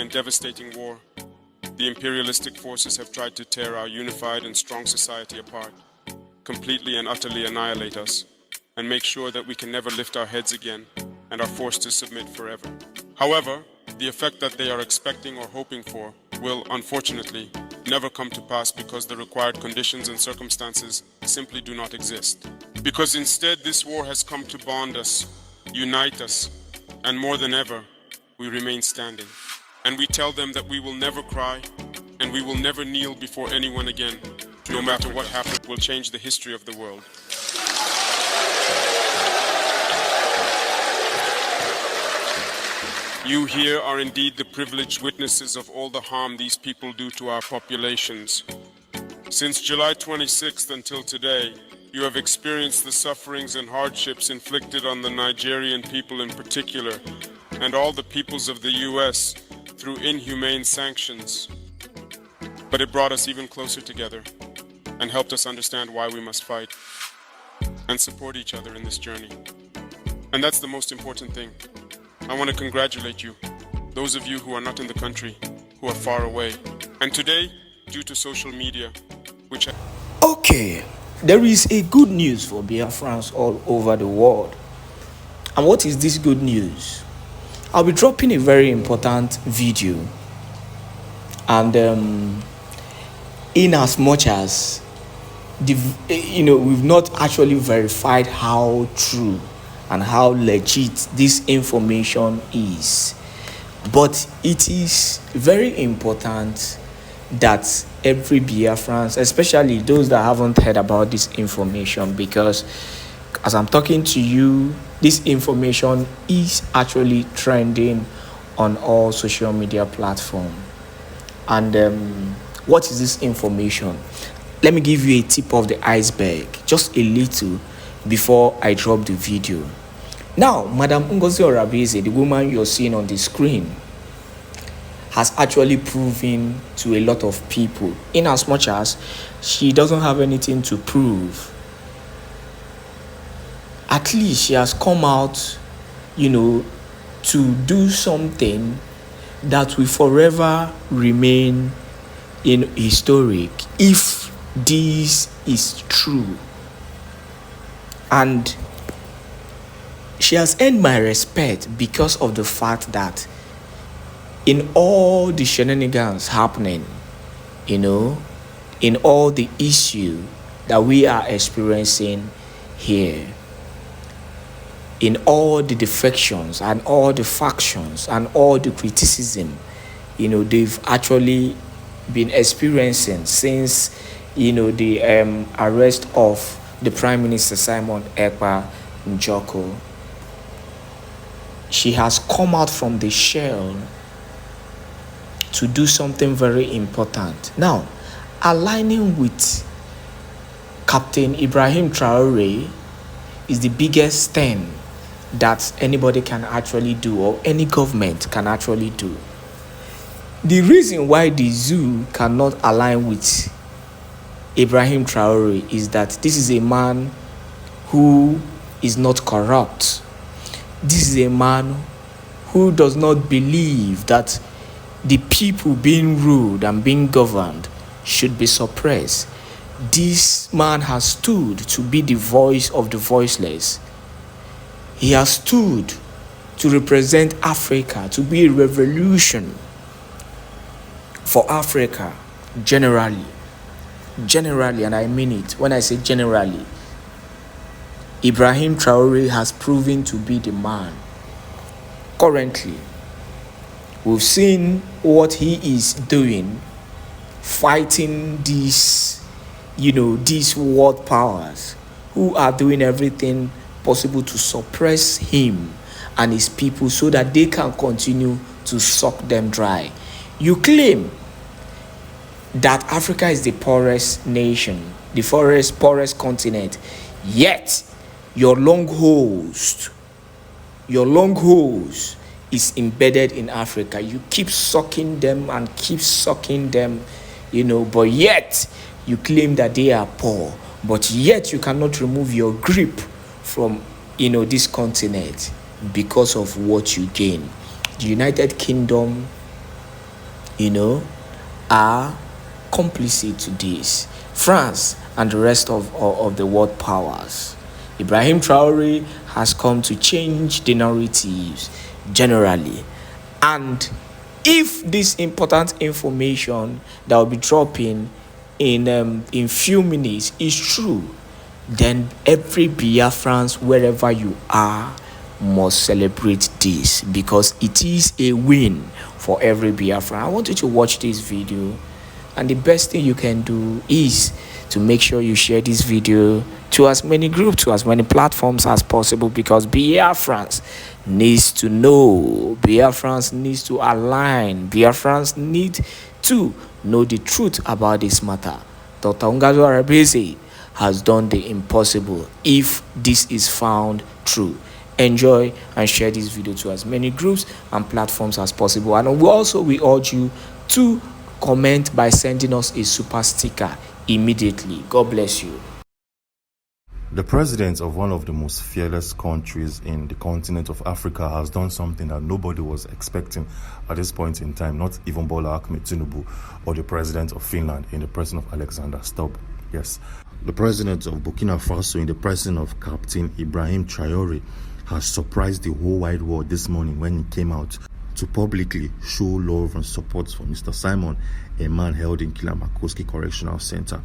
and devastating war, the imperialistic forces have tried to tear our unified and strong society apart, completely and utterly annihilate us, and make sure that we can never lift our heads again and are forced to submit forever. However, the effect that they are expecting or hoping for will, unfortunately, never come to pass because the required conditions and circumstances simply do not exist. Because instead this war has come to bond us, unite us, and more than ever, we remain standing. And we tell them that we will never cry and we will never kneel before anyone again. No matter what happens, will change the history of the world. You here are indeed the privileged witnesses of all the harm these people do to our populations. Since July 26th until today, you have experienced the sufferings and hardships inflicted on the Nigerian people in particular, and all the peoples of the US through inhumane sanctions. But it brought us even closer together and helped us understand why we must fight and support each other in this journey. And that's the most important thing. I want to congratulate you, those of you who are not in the country, who are far away. And today, due to social media, which... Okay, there is a good news for Biafrans all over the world. And what is this good news? I'll be dropping a very important video. And in as much as we've not actually verified how true and how legit this information is, but it is very important that every Biafrans, especially those that haven't heard about this information, because as I'm talking to you, this information is actually trending on all social media platforms. And what is this information? Let me give you a tip of the iceberg, just a little, before I drop the video. Now, Madam Ngozi Orabueze, the woman you're seeing on the screen, has actually proven to a lot of people, in as much as she doesn't have anything to prove. At least she has come out, to do something that will forever remain historic, if this is true. And she has earned my respect because of the fact that in all the shenanigans happening, in all the issue that we are experiencing here, in all the defections and all the factions and all the criticism, they've actually been experiencing since, the arrest of the Prime Minister Simon Èkpá in Jooko. She has come out from the shell to do something very important. Now, aligning with Captain Ibrahim Traore is the biggest thing that anybody can actually do, or any government can actually do. The reason why the zoo cannot align with Ibrahim Traore is that this is a man who is not corrupt. This is a man who does not believe that the people being ruled and being governed should be suppressed. This man has stood to be the voice of the voiceless. He has stood to represent Africa, to be a revolution for Africa generally, and I mean it when I say generally. Ibrahim Traore has proven to be the man. Currently, we've seen what he is doing, fighting these world powers who are doing everything possible to suppress him and his people so that they can continue to suck them dry. You claim that Africa is the poorest nation, the poorest continent, yet your long hose is embedded in Africa. You keep sucking them and keep sucking them, but yet you claim that they are poor, but yet you cannot remove your grip from this continent because of what you gain. The United Kingdom are complicit to this. France and the rest of the world powers. Ibrahim Traore has come to change the narratives generally. And if this important information that will be dropping in few minutes is true, then every Biafrans, wherever you are, must celebrate this, because it is a win for every Biafran. I want you to watch this video, and the best thing you can do is to make sure you share this video to as many groups, to as many platforms as possible, because Biafrans needs to know, Biafrans needs to align, Biafrans need to know the truth about this matter. Dr. Ngozi Orabueze has done the impossible if this is found true. Enjoy and share this video to as many groups and platforms as possible. And we urge you to comment by sending us a super sticker immediately. God bless you. The president of one of the most fearless countries in the continent of Africa has done something that nobody was expecting at this point in time, not even Bola Ahmed Tinubu or the president of Finland in the person of Alexander Stubb. Yes, the president of Burkina Faso in the person of Captain Ibrahim Traore has surprised the whole wide world this morning when he came out to publicly show love and support for Mr. Simon, a man held in Kilamakoski Correctional Center.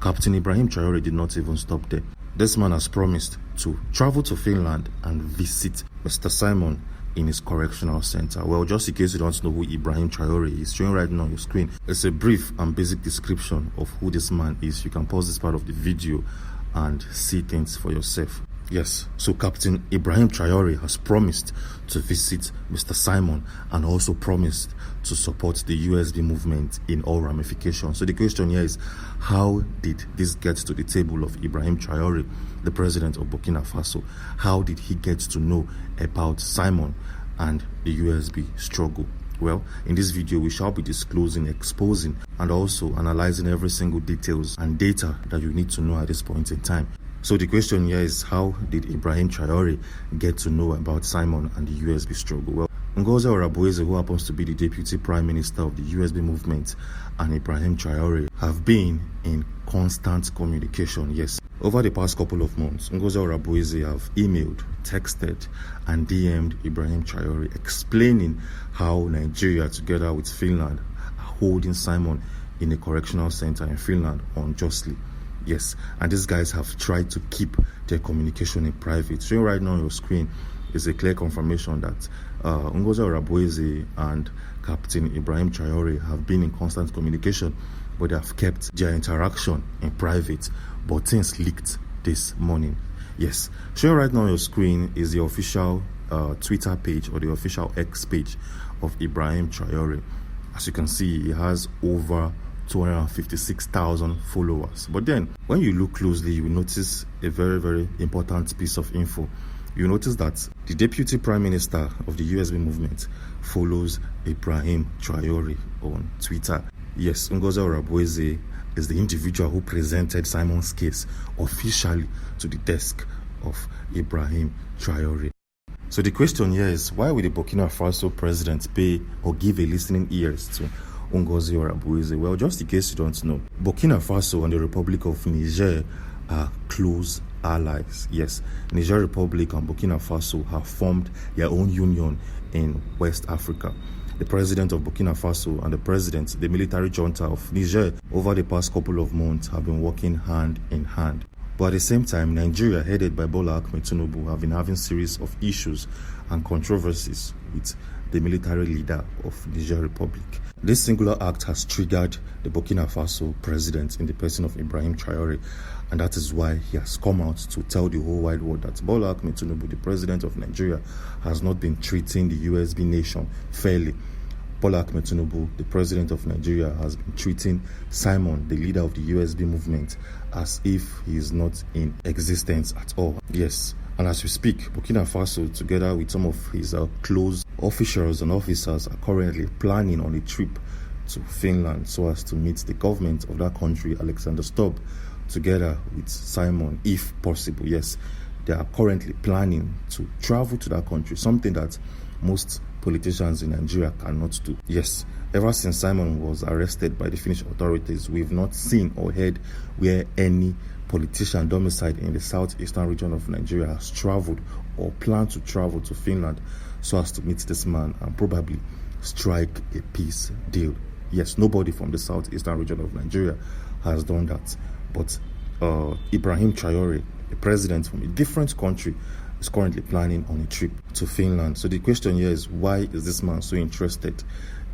Captain Ibrahim Traore did not even stop there. This man has promised to travel to Finland and visit Mr. Simon in his correctional center. Well, just in case you don't know who Ibrahim Traore is, showing right now on your screen, it's a brief and basic description of who this man is. You can pause this part of the video and see things for yourself. Yes, so Captain Ibrahim Traore has promised to visit Mr. Simon and also promised to support the USB movement in all ramifications. So the question here is, how did this get to the table of Ibrahim Traore, the president of Burkina Faso? How did he get to know about Simon and the USB struggle? Well, in this video, we shall be disclosing, exposing, and also analyzing every single details and data that you need to know at this point in time. So the question here is, how did Ibrahim Traore get to know about Simon and the USB struggle? Well, Ngozi Orabueze, who happens to be the deputy prime minister of the USB movement, and Ibrahim Traore have been in constant communication. Yes, over the past couple of months, Ngozi Orabueze have emailed, texted, and DM'd Ibrahim Traore explaining how Nigeria, together with Finland, are holding Simon in a correctional center in Finland unjustly. Yes, and these guys have tried to keep their communication in private. Showing right now on your screen is a clear confirmation that Ngozi Orabueze and Captain Ibrahim Traore have been in constant communication, but they have kept their interaction in private. But things leaked this morning. Yes, showing right now on your screen is the official Twitter page, or the official X page of Ibrahim Traore. As you can see, he has over 256,000 followers. But then when you look closely, you will notice a very, very important piece of info. You notice that the deputy prime minister of the USB movement follows Ibrahim Traore on Twitter. Yes, Ngozi Orabueze is the individual who presented Simon's case officially to the desk of Ibrahim Traore. So the question here is, why will the Burkina Faso president pay or give a listening ears to Ngozi Orabueze? Well, just in case you don't know, Burkina Faso and the Republic of Niger are close allies. Yes, Niger Republic and Burkina Faso have formed their own union in West Africa. The president of Burkina Faso and the military junta of Niger, over the past couple of months, have been working hand in hand. But at the same time, Nigeria, headed by Bola Ahmed Tinubu, have been having series of issues and controversies with the military leader of Niger Republic. This singular act has triggered the Burkina Faso president in the person of Ibrahim Traore, and that is why he has come out to tell the whole wide world that Bola Ahmed Tinubu, the president of Nigeria, has not been treating the USB nation fairly. Bola Ahmed Tinubu, the president of Nigeria, has been treating Simon, the leader of the USB movement, as if he is not in existence at all. Yes, and as we speak, Burkina Faso, together with some of his close officials and officers, are currently planning on a trip to Finland so as to meet the government of that country, Alexander Stubb, together with Simon, if possible. Yes, they are currently planning to travel to that country, something that most politicians in Nigeria cannot do. Yes, ever since Simon was arrested by the Finnish authorities, we've not seen or heard where any politician domiciled in the southeastern region of Nigeria has traveled or planned to travel to Finland so as to meet this man and probably strike a peace deal. Yes, nobody from the southeastern region of Nigeria has done that. But Ibrahim Traore, the president from a different country, is currently planning on a trip to Finland. So the question here is, why is this man so interested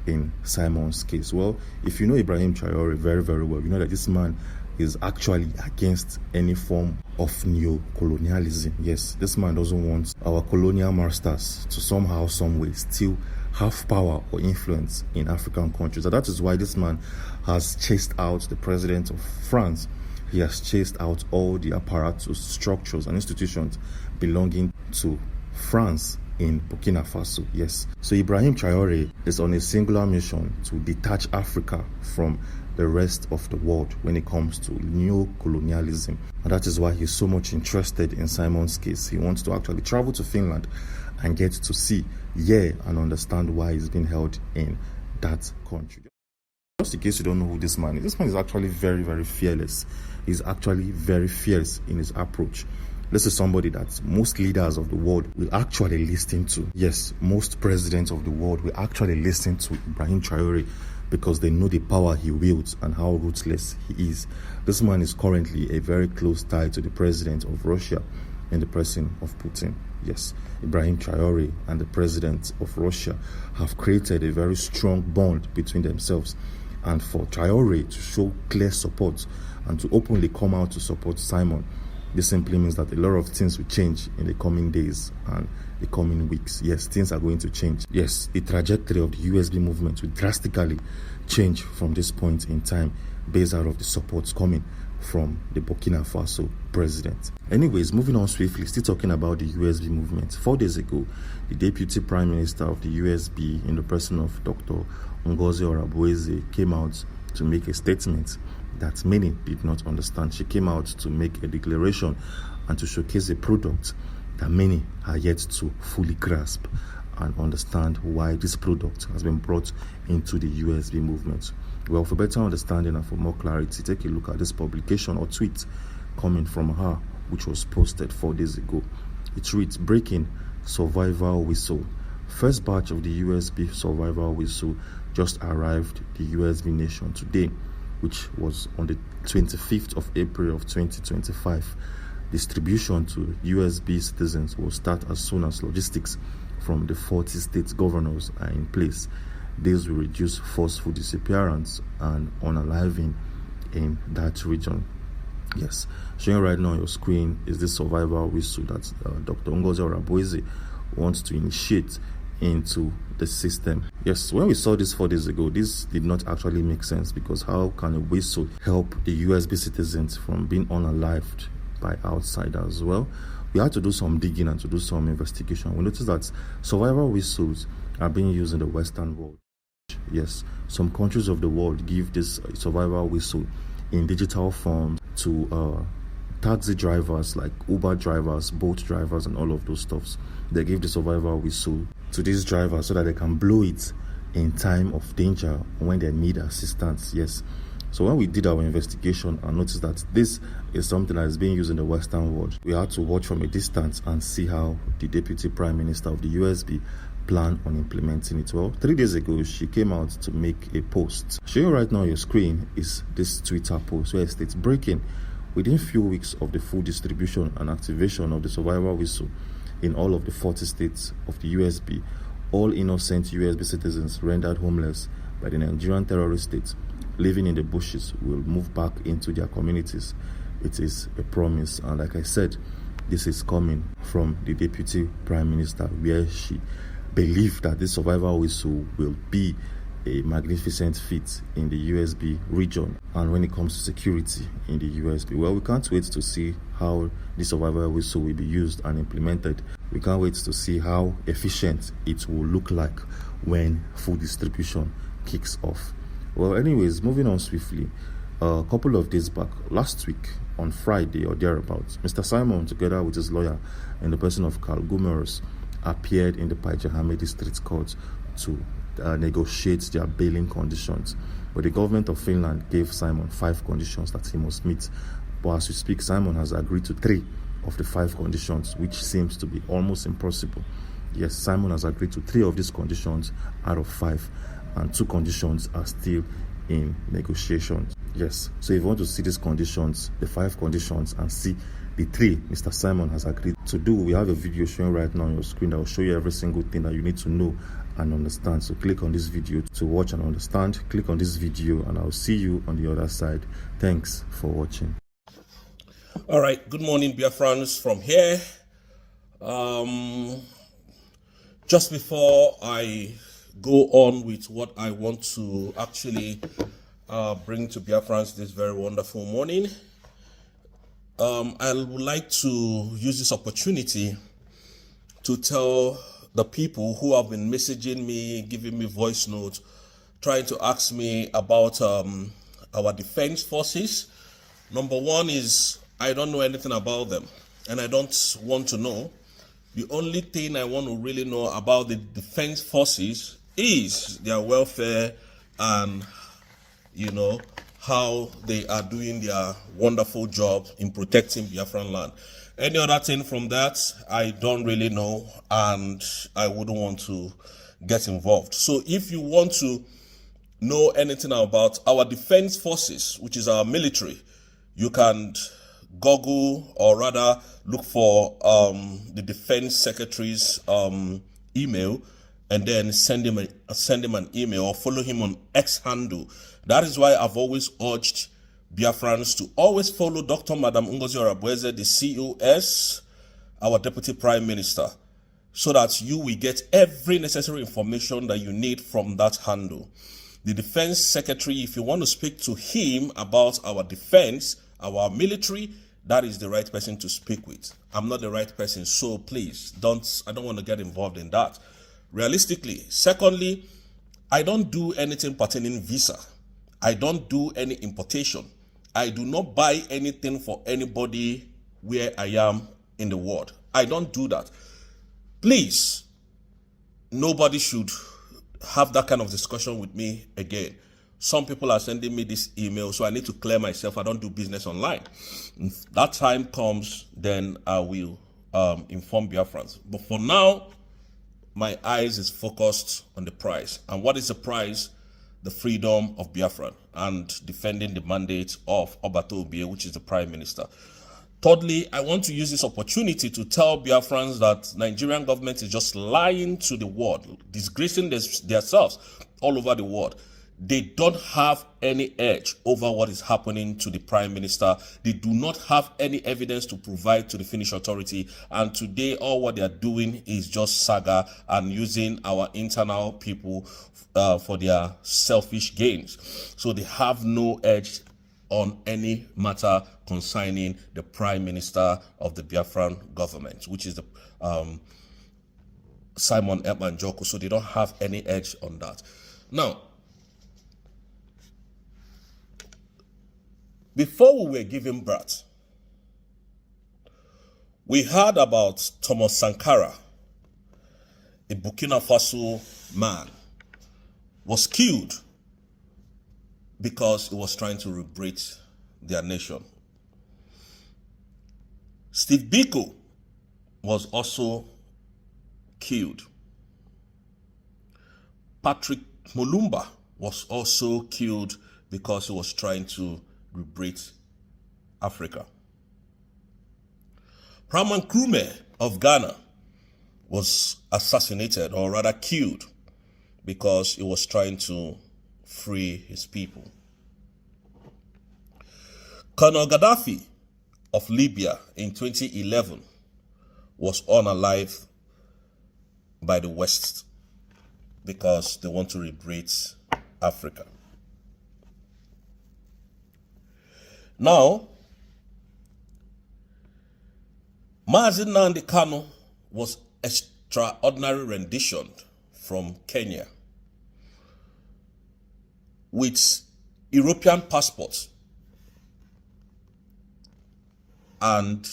in Simon's case? Well, if you know Ibrahim Traore very, very well, you know that this man is actually against any form of neo-colonialism. Yes, this man doesn't want our colonial masters to somehow, some way still have power or influence in African countries. And that is why this man has chased out the president of France. He has chased out all the apparatus, structures and institutions belonging to France in Burkina Faso. Yes. So Ibrahim Traore is on a singular mission to detach Africa from the rest of the world when it comes to neo-colonialism. And that is why he's so much interested in Simon's case. He wants to actually travel to Finland and get to see, and understand why he's being held in that country. Just in case you don't know who this man is actually very, very fearless. He's actually very fierce in his approach. This is somebody that most leaders of the world will actually listen to. Yes, most presidents of the world will actually listen to Ibrahim Traore because they know the power he wields and how ruthless he is. This man is currently a very close tie to the president of Russia in the person of Putin. Yes, Ibrahim Traore and the president of Russia have created a very strong bond between themselves. And for Traore to show clear support and to openly come out to support Simon, this simply means that a lot of things will change in the coming days and the coming weeks. Yes, things are going to change. Yes, the trajectory of the USB movement will drastically change from this point in time based out of the support coming from the Burkina Faso president. Anyways, moving on swiftly, still talking about the USB movement. 4 days ago, the Deputy Prime Minister of the USB, in the person of Dr. Ngozi Orabueze, came out to make a statement that many did not understand. She came out to make a declaration and to showcase a product that many are yet to fully grasp and understand why this product has been brought into the USB movement. Well, for better understanding and for more clarity, take a look at this publication or tweet coming from her, which was posted 4 days ago. It reads, "Breaking survival whistle. First batch of the USB survival whistle just arrived the USB nation today, which was on the 25th of April of 2025. Distribution to USB citizens will start as soon as logistics from the 40 state governors are in place. This will reduce forceful disappearance and unaliving in that region." Yes, showing right now on your screen is this survival whistle that Dr. Ngozi Orabueze wants to initiate into the system. Yes, when we saw this 4 days ago, this did not actually make sense, because how can a whistle help the USB citizens from being unalived by outsiders? Well, we had to do some digging and to do some investigation. We noticed that survival whistles are being used in the Western world. Yes, some countries of the world give this survival whistle in digital form to taxi drivers like Uber drivers, boat drivers, and all of those stuffs. They give the survival whistle to these drivers so that they can blow it in time of danger when they need assistance. Yes. So when we did our investigation and noticed that this is something that is being used in the Western world, we had to watch from a distance and see how the Deputy Prime Minister of the USB plan on implementing it. Well, 3 days ago, she came out to make a post. Showing right now on your screen is this Twitter post where it states, "Breaking, within few weeks of the full distribution and activation of the survival whistle in all of the 40 states of the USB, all innocent USB citizens rendered homeless by the Nigerian terrorist state living in the bushes will move back into their communities. It is a promise." And like I said, this is coming from the Deputy Prime Minister, where she believed that this survival whistle will be a magnificent feat in the USB region and when it comes to security in the USB. Well, we can't wait to see how the survival whistle will be used and implemented. We can't wait to see how efficient it will look like when full distribution kicks off. Well, anyways, moving on swiftly, a couple of days back, last week on Friday or thereabouts, Mr. Simon, together with his lawyer and the person of Carl Gumerus, appeared in the Paijahame District Court to negotiate their bailing conditions. But the government of Finland gave Simon 5 conditions that he must meet. But as we speak, Simon has agreed to 3 of the 5 conditions, which seems to be almost impossible. Yes, Simon has agreed to 3 of these conditions out of 5, and 2 conditions are still in negotiations. Yes, so if you want to see these conditions, the 5 conditions, and see the 3 Mr. Simon has agreed to do, we have a video showing right now on your screen that will show you every single thing that you need to know and understand. So click on this video to watch and understand. Click on this video and I'll see you on the other side. Thanks for watching. All right, good morning, Biafrans from here. Just before I go on with what I want to actually bring to Biafrans this very wonderful morning, I would like to use this opportunity to tell the people who have been messaging me, giving me voice notes, trying to ask me about our defense forces. Number one is, I don't know anything about them, and I don't want to know. The only thing I want to really know about the defense forces is their welfare and, you know, how they are doing their wonderful job in protecting Biafran land. Any other thing from that, I don't really know, and I wouldn't want to get involved. So if you want to know anything about our defense forces, which is our military, you can Google, or rather look for the defense secretary's email, and then send him an email, or follow him on X handle. That is why I've always urged Biafrans to always follow Dr. Madam Ngozi Orabueze, the COS, our Deputy Prime Minister, so that you will get every necessary information that you need from that handle. The Defense Secretary, if you want to speak to him about our defense, our military, that is the right person to speak with. I'm not the right person, so please I don't want to get involved in that. Realistically, secondly, I don't do anything pertaining visa. I don't do any importation. I do not buy anything for anybody where I am in the world. I don't do that. Please, nobody should have that kind of discussion with me again. Some people are sending me this email, so I need to clear myself. I don't do business online. If that time comes, then I will inform Biafrans. But for now, my eyes is focused on the prize. And what is the prize? The freedom of Biafran and defending the mandate of Obato Obie, which is the Prime Minister. Thirdly, I want to use this opportunity to tell Biafrans that Nigerian government is just lying to the world, disgracing themselves all over the world. They don't have any edge over what is happening to the Prime Minister. They do not have any evidence to provide to the Finnish authority. And today, all what they are doing is just saga and using our internal people for their selfish gains. So they have no edge on any matter concerning the Prime Minister of the Biafran government, which is the Simon Èkpá Jooko. So they don't have any edge on that. Now, before we were given birth, we heard about Thomas Sankara, a Burkina Faso man, was killed because he was trying to liberate their nation. Steve Biko was also killed. Patrick Mulumba was also killed because he was trying to liberate Africa. Kwame Nkrumah of Ghana was assassinated, or rather killed, because he was trying to free his people. Colonel Gaddafi of Libya in 2011 was unalived by the West because they want to liberate Africa. Now, Mazi Nnamdi Kanu was extraordinary rendition from Kenya with European passports, and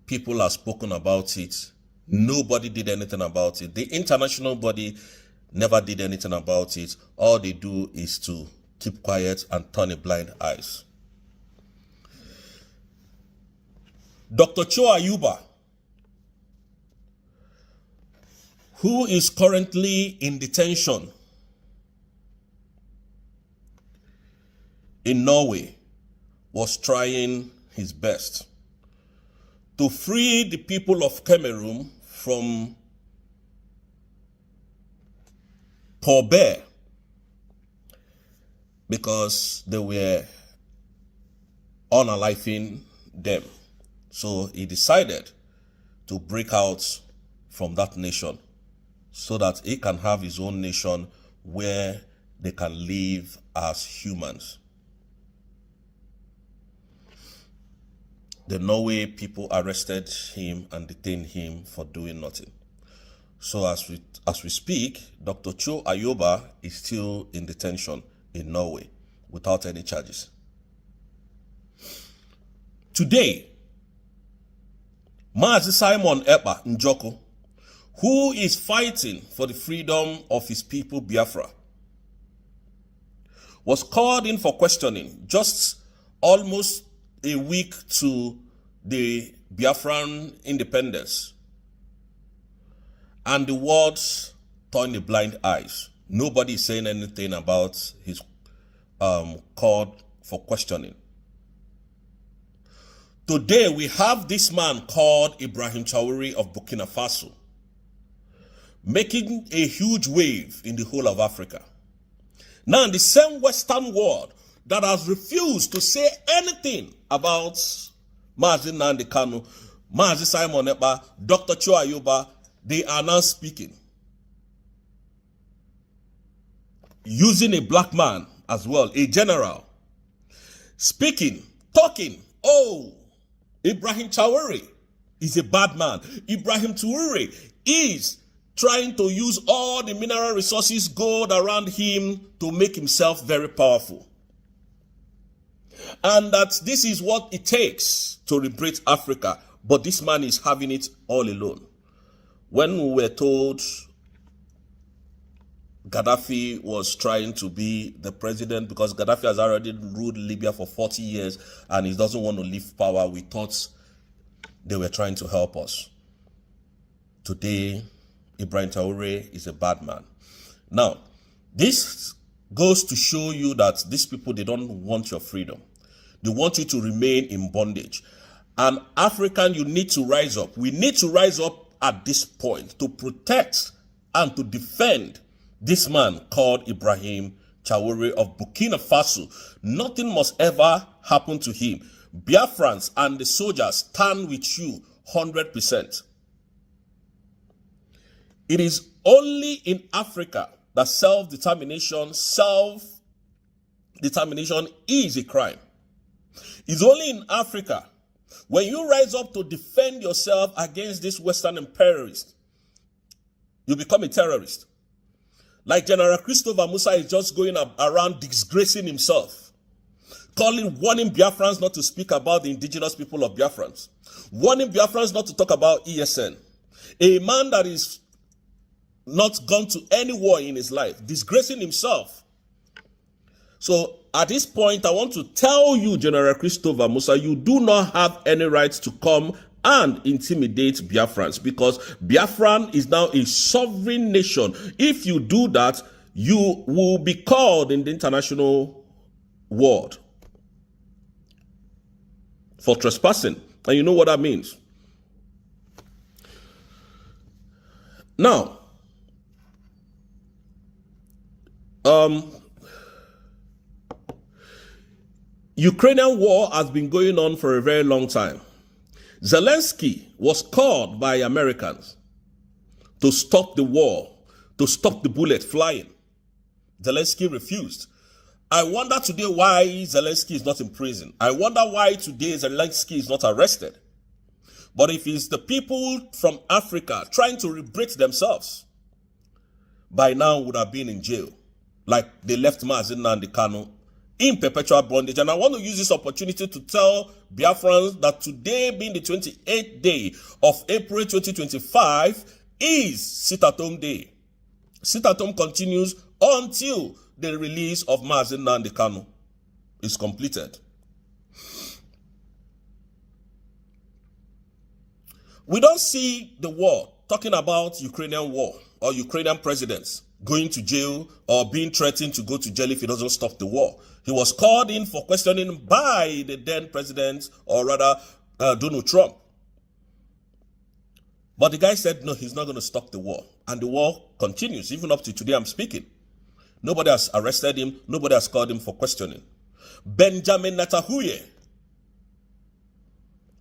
people have spoken about it Nobody did anything about it. The international body never did anything about it. All they do is to keep quiet and turn a blind eyes. Dr. Cho Ayuba, who is currently in detention in Norway, was trying his best to free the people of Cameroon from Paul Bear because they were unaliving them. So he decided to break out from that nation so that he can have his own nation where they can live as humans. The Norway people arrested him and detained him for doing nothing. So as we speak, Dr. Cho Ayuba is still in detention in Norway without any charges. Today, Mazi Simon Èkpá Jooko, who is fighting for the freedom of his people Biafra, was called in for questioning just almost a week to the Biafran independence. And the words turned a blind eyes. Nobody is saying anything about his call for questioning. Today we have this man called Ibrahim Traore of Burkina Faso making a huge wave in the whole of Africa. Now, the same Western world that has refused to say anything about Mazi Nnamdi Kanu, Mazi Simon Èkpá, Dr. Cho Ayuba, they are now speaking. Using a black man as well, a general. Speaking, talking. Oh, Ibrahim Traore is a bad man. Ibrahim Traore is trying to use all the mineral resources, gold around him to make himself very powerful. And that this is what it takes to liberate Africa. But this man is having it all alone. When we were told Gaddafi was trying to be the president because Gaddafi has already ruled Libya for 40 years and he doesn't want to leave power, we thought they were trying to help us. Today, Ibrahim Traore is a bad man. Now, this goes to show you that these people, they don't want your freedom. They want you to remain in bondage. And African, you need to rise up. We need to rise up at this point to protect and to defend this man called Ibrahim Traore of Burkina Faso. Nothing must ever happen to him. Biafrans and the soldiers stand with you 100%. It is only in Africa that self-determination is a crime. It's only in Africa when you rise up to defend yourself against this Western imperialist, you become a terrorist. Like General Christopher Musa is just going around disgracing himself, warning Biafrans not to speak about the indigenous people of Biafrans, warning Biafrans not to talk about ESN. A man that is not gone to any war in his life, disgracing himself. So at this point, I want to tell you, General Christopher Musa, you do not have any right to come and intimidate Biafrans because Biafran is now a sovereign nation. If you do that, you will be called in the international world for trespassing. And you know what that means. Now, Ukrainian war has been going on for a very long time. Zelensky was called by Americans to stop the war, to stop the bullet flying. Zelensky refused. I wonder today why Zelensky is not in prison. I wonder why today Zelensky is not arrested. But if it's the people from Africa trying to liberate themselves, by now would have been in jail. Like they left Mazi Nnamdi Kanu in perpetual bondage. And I want to use this opportunity to tell Biafrans that today, being the 28th day of April 2025, is sit-at-home day. Sit-at-home continues until the release of Mazi Nnamdi Kanu is completed. We don't see the war talking about Ukrainian war or Ukrainian presidents going to jail or being threatened to go to jail if he doesn't stop the war. He was called in for questioning by the then president, or rather Donald Trump. But the guy said, no, he's not going to stop the war. And the war continues. Even up to today I'm speaking. Nobody has arrested him. Nobody has called him for questioning. Benjamin Netanyahu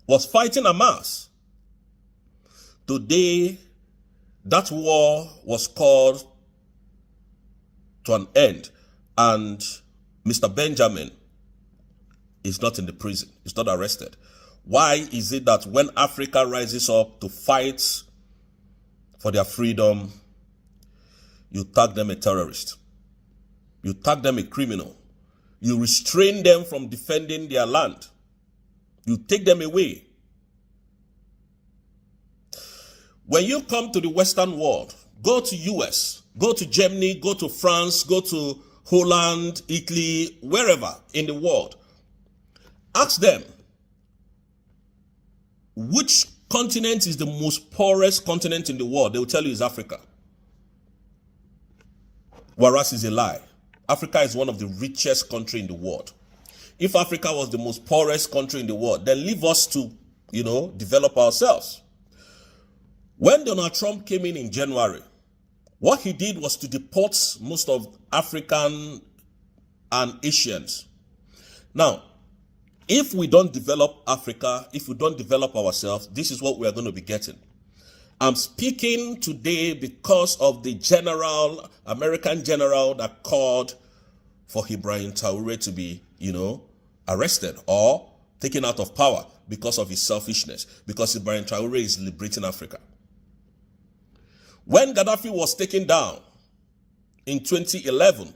was fighting Hamas. Today, that war was called to an end, and Mr. Benjamin is not in the prison. He's not arrested. Why is it that when Africa rises up to fight for their freedom, you tag them a terrorist? You tag them a criminal. You restrain them from defending their land. You take them away. When you come to the Western world, go to US, go to Germany, go to France, go to Holland, Italy, wherever in the world. Ask them, which continent is the most poorest continent in the world? They will tell you it's Africa. Whereas it's a lie. Africa is one of the richest countries in the world. If Africa was the most poorest country in the world, then leave us to, develop ourselves. When Donald Trump came in January, what he did was to deport most of African and Asians. Now, if we don't develop Africa, if we don't develop ourselves, this is what we are going to be getting. I'm speaking today because of the American general that called for Ibrahim Traore to be, arrested or taken out of power because of his selfishness, because Ibrahim Traore is liberating Africa. When Gaddafi was taken down in 2011,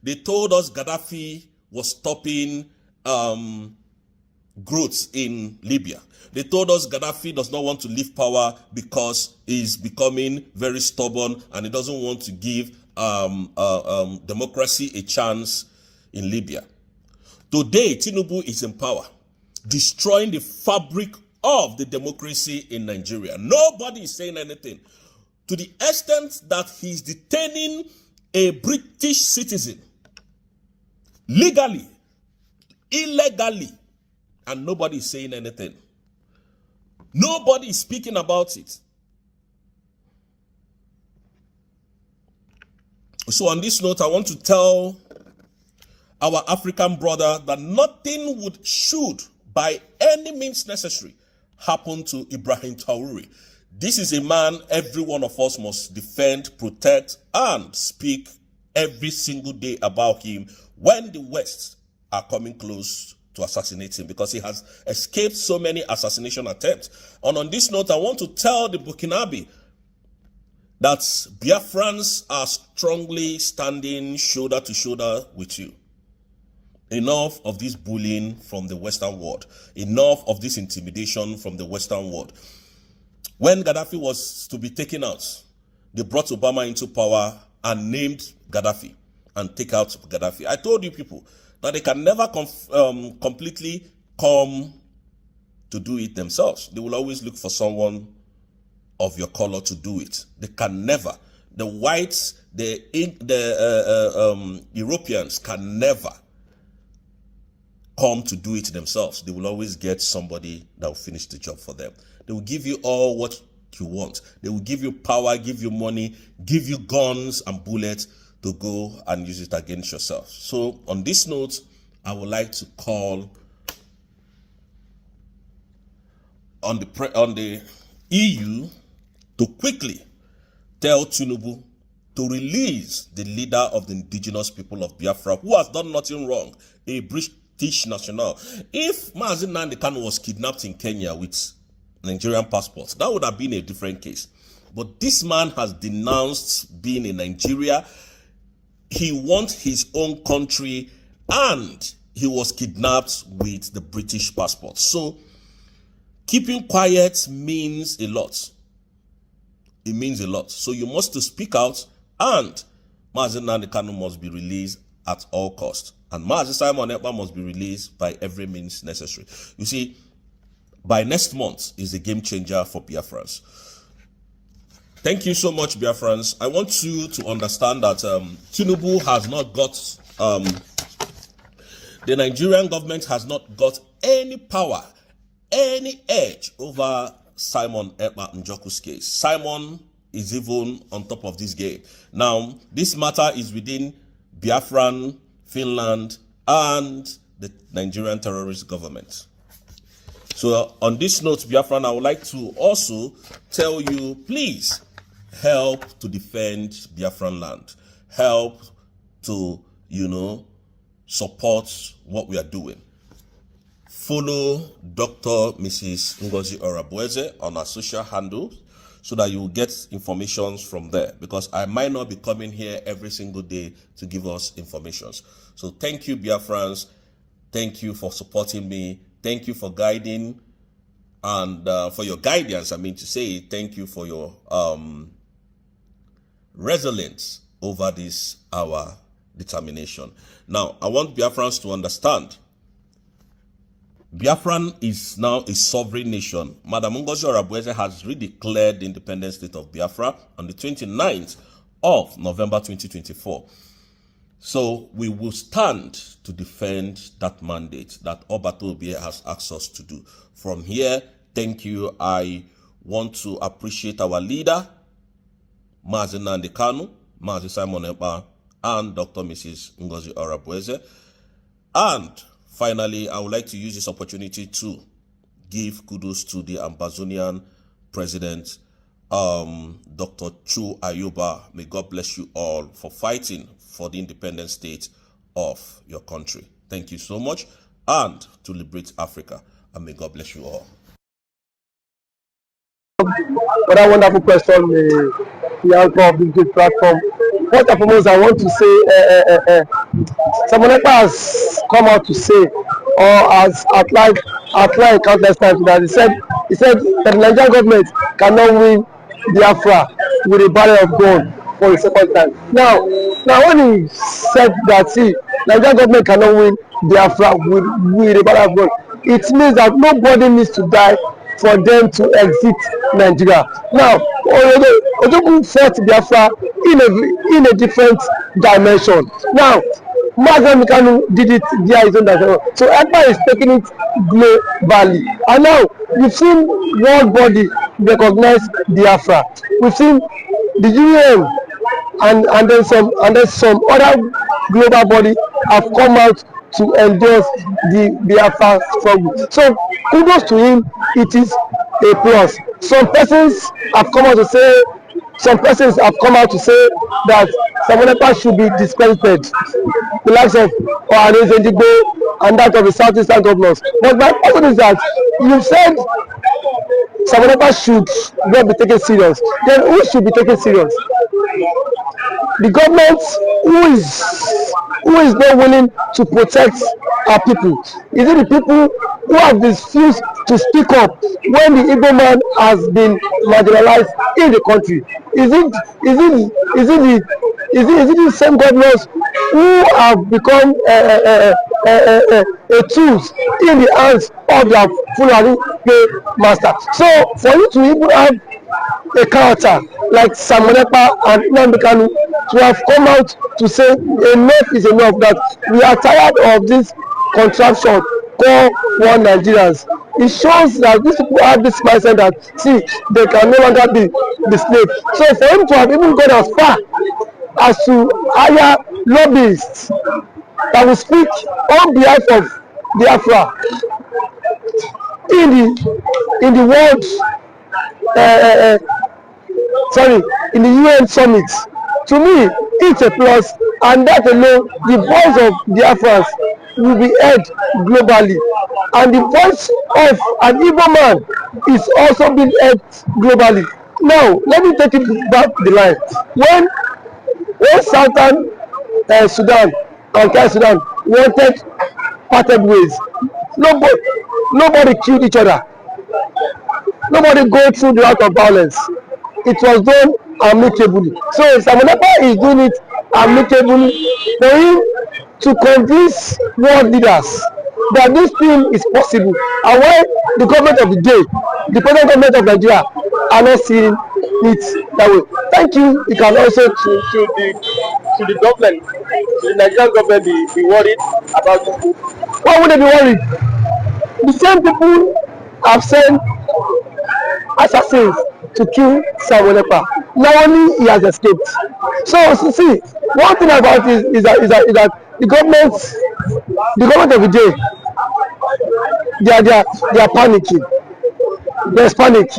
they told us Gaddafi was stopping growth in Libya. They told us Gaddafi does not want to leave power because he's becoming very stubborn and he doesn't want to give democracy a chance in Libya. Today, Tinubu is in power, destroying the fabric of the democracy in Nigeria. Nobody is saying anything. To the extent that he's detaining a British citizen legally, illegally, and nobody is saying anything. Nobody is speaking about it. So on this note, I want to tell our African brother that nothing should, by any means necessary, happen to Ibrahim Traore. This is a man every one of us must defend, protect, and speak every single day about him when the West are coming close to assassinate him, because he has escaped so many assassination attempts. And on this note, I want to tell the Burkinabe that Biafrans are strongly standing shoulder to shoulder with you. Enough of this bullying from the Western world. Enough of this intimidation from the Western world. When Gaddafi was to be taken out, they brought Obama into power and named Gaddafi and take out Gaddafi. I told you people that they can never completely come to do it themselves. They will always look for someone of your color to do it. They can never. The whites, the Europeans can never come to do it themselves. They will always get somebody that will finish the job for them. They will give you all what you want. They will give you power, give you money, give you guns and bullets to go and use it against yourself. So on this note, I would like to call on the EU to quickly tell Tinubu to release the leader of the indigenous people of Biafra, who has done nothing wrong, a British national. If Mazi Nnamdi Kanu was kidnapped in Kenya with Nigerian passports, that would have been a different case. But this man has denounced being in Nigeria. He wants his own country and he was kidnapped with the British passport. So keeping quiet means a lot. It means a lot. So you must speak out, and Mazi Nnamdi Kanu must be released at all costs. And Mazi Simon Ekpa must be released by every means necessary. You see, by next month is a game changer for Biafrans. Thank you so much, Biafrans. I want you to understand that Tinubu has not got, the Nigerian government has not got any power, any edge over Simon Ekpa and Jooko's case. Simon is even on top of this game. Now, this matter is within Biafran, Finland, and the Nigerian terrorist government. So on this note, Biafran, I would like to also tell you, please help to defend Biafran land. Help to, support what we are doing. Follow Dr. Mrs. Ngozi Orabueze on our social handles so that you will get information from there, because I might not be coming here every single day to give us information. So thank you, Biafrans. Thank you for supporting me. Thank you for guiding and for your guidance. I mean to say thank you for your resilience over this, our determination. Now, I want Biafrans to understand, Biafran is now a sovereign nation. Madam Ngozi Orabueze has redeclared the independent state of Biafra on the 29th of November 2024. So we will stand to defend that mandate that Obato Obie has asked us to do. From here, thank you. I want to appreciate our leader, Mazi Nnamdi Kanu, Mazi Simon Ekpa, and Dr. Mrs. Ngozi Orabueze. And finally, I would like to use this opportunity to give kudos to the Ambazonian president, Dr. Chu Ayuba. May God bless you all for fighting for the independent state of your country. Thank you so much, and to liberate Africa. And may God bless you all. For that wonderful question, the answer of this good platform. First and foremost, I want to say, someone has come out to say, or has outlined countless times that he said that the Nigerian government cannot win Biafra with a barrel of gun for the second time. Now when he said that, see, Nigerian government cannot win Biafra with a barrel of gun, it means that nobody needs to die for them to exit Nigeria. Now, Jooko fought Biafra in a different dimension. Now, Mazi Nnamdi Kanu did it via his own dimension. So Èkpá is taking it globally. And now, we've seen world body recognize Biafra. We've seen the UN and then some other global body have come out to endorse the Biafra struggle. So kudos to him, it is a plus. Some persons have come out to say that Simon should be discredited, the likes of Orabueze and that of the Southeastern governors. But my question is that you said Simon should not be taken serious. Then who should be taken serious? The government who is not willing to protect our people? Is it the people who have refused to speak up when the Igbo man has been marginalized in the country? Is it the same governors who have become a tools in the hands of their Fulani master? So for you to even have a character like Simon Ekpa and Nnamdi Kanu to have come out to say enough is enough, that we are tired of this contraption called one Nigerians. It shows that these people have this mindset that, see, they can no longer be the slave. So for him to have even gone as far as to hire lobbyists that will speak on behalf of Biafra in the world, in the UN summit, to me it's a plus, and that alone, the voice of Biafrans will be heard globally, and the voice of an Igbo man is also being heard globally. Now let me take it back the line. When Southern Sudan and South Sudan wanted parted ways. Nobody killed each other. Nobody go through the route of violence. It was done amicably. So Simon Ekpa is doing it amicably for him to convince world leaders that this thing is possible, and why the government of the day, the present government of Nigeria, are not seeing it that way. Thank you. You can also to the government, to the Nigerian government, be worried about this. Why would they be worried? The same people have sent assassins to kill Simon Ekpa. Now only he has escaped. So see, one thing about it is that the government of the day, they are panicking. There's panic.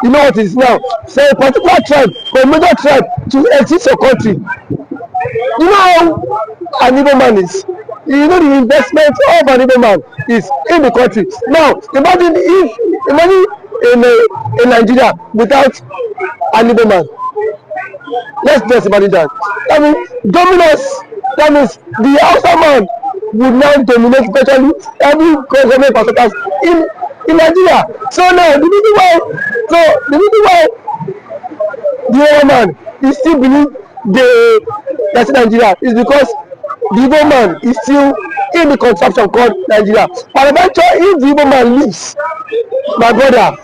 You know what it is now? Say a particular tribe, a major tribe, to exit your country. You know how an Igbo man is. You know the investment of an Igbo man is in the country. Now imagine in Nigeria without an Igbo man. Let's just imagine that. I mean, that means the Hausa man would now dominate virtually every government perspective in Nigeria. So now the reason why the Igbo man is still believe that's Nigeria is because the Igbo man is still in the contraption called Nigeria. But eventually, if the Igbo man leaves, my brother,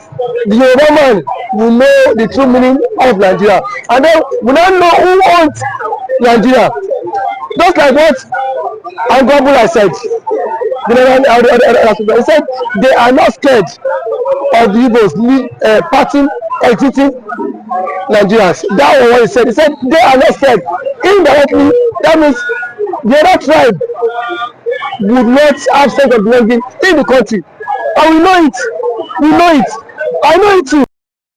the Yoruba man will know the true meaning of Nigeria, and then we now know who owns Nigeria. Just like what Ngozi said, he said they are not scared of the Igbos parting, exiting Nigerians. That was what he said. He said they are not scared. Indirectly, that means the other tribe would not have sense of belonging in the country, and we know it. I know it too.